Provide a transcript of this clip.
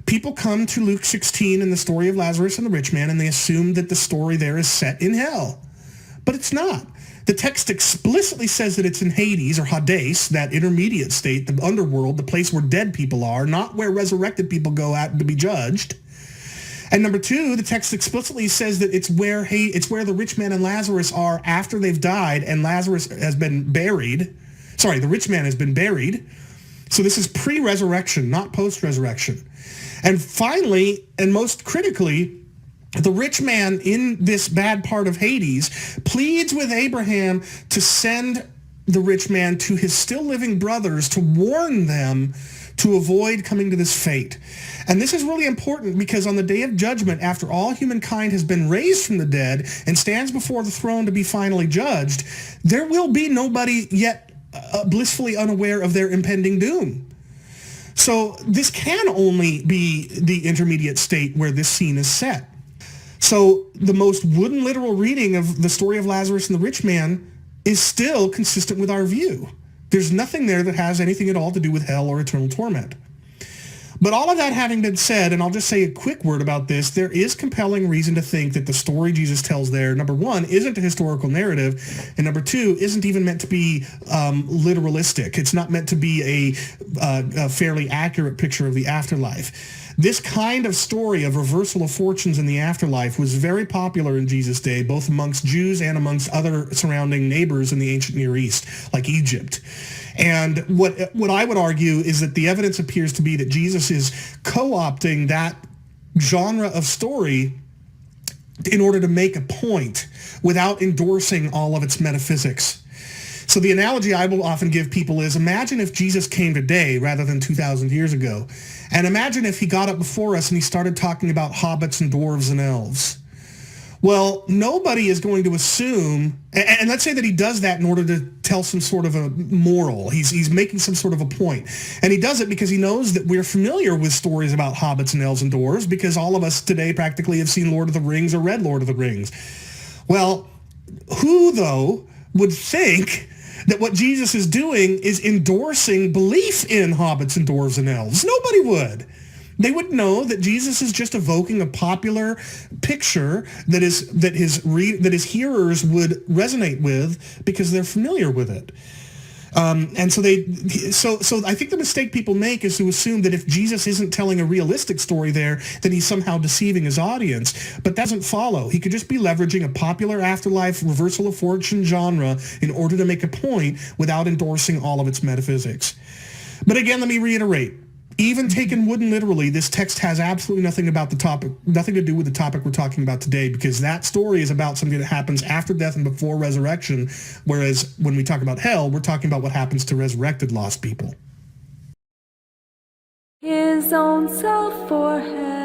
People come to Luke 16 and the story of Lazarus and the rich man, and they assume that the story there is set in hell. But it's not. The text explicitly says that it's in Hades, or Hades, that intermediate state, the underworld, the place where dead people are, not where resurrected people go out to be judged. And number two, the text explicitly says that it's where the rich man and Lazarus are after they've died, and Lazarus has been buried. Sorry, the rich man has been buried. So this is pre-resurrection, not post-resurrection. And finally, and most critically, the rich man in this bad part of Hades pleads with Abraham to send the rich man to his still living brothers to warn them to avoid coming to this fate. And this is really important because on the day of judgment, after all humankind has been raised from the dead and stands before the throne to be finally judged, there will be nobody yet blissfully unaware of their impending doom. So this can only be the intermediate state where this scene is set. So the most wooden literal reading of the story of Lazarus and the rich man is still consistent with our view. There's nothing there that has anything at all to do with hell or eternal torment. But all of that having been said, and I'll just say a quick word about this, there is compelling reason to think that the story Jesus tells there, number one, isn't a historical narrative, and number two, isn't even meant to be literalistic. It's not meant to be a fairly accurate picture of the afterlife. This kind of story of reversal of fortunes in the afterlife was very popular in Jesus' day, both amongst Jews and amongst other surrounding neighbors in the ancient Near East, like Egypt. And what I would argue is that the evidence appears to be that Jesus is co-opting that genre of story in order to make a point without endorsing all of its metaphysics. So the analogy I will often give people is, imagine if Jesus came today rather than 2,000 years ago. And imagine if he got up before us and he started talking about hobbits and dwarves and elves. Well, nobody is going to assume, and let's say that he does that in order to tell some sort of a moral. He's making some sort of a point. And he does it because he knows that we're familiar with stories about hobbits and elves and dwarves, because all of us today practically have seen Lord of the Rings or read Lord of the Rings. Well, who, though, would think that what Jesus is doing is endorsing belief in hobbits and dwarves and elves? Nobody would. They would know that Jesus is just evoking a popular picture that his hearers would resonate with because they're familiar with it. And so I think the mistake people make is to assume that if Jesus isn't telling a realistic story there, then he's somehow deceiving his audience. But that doesn't follow. He could just be leveraging a popular afterlife reversal of fortune genre in order to make a point without endorsing all of its metaphysics. But again, let me reiterate. Even taken wooden literally, this text has absolutely nothing to do with the topic we're talking about today, because that story is about something that happens after death and before resurrection, whereas when we talk about hell, we're talking about what happens to resurrected lost people. His own self for hell.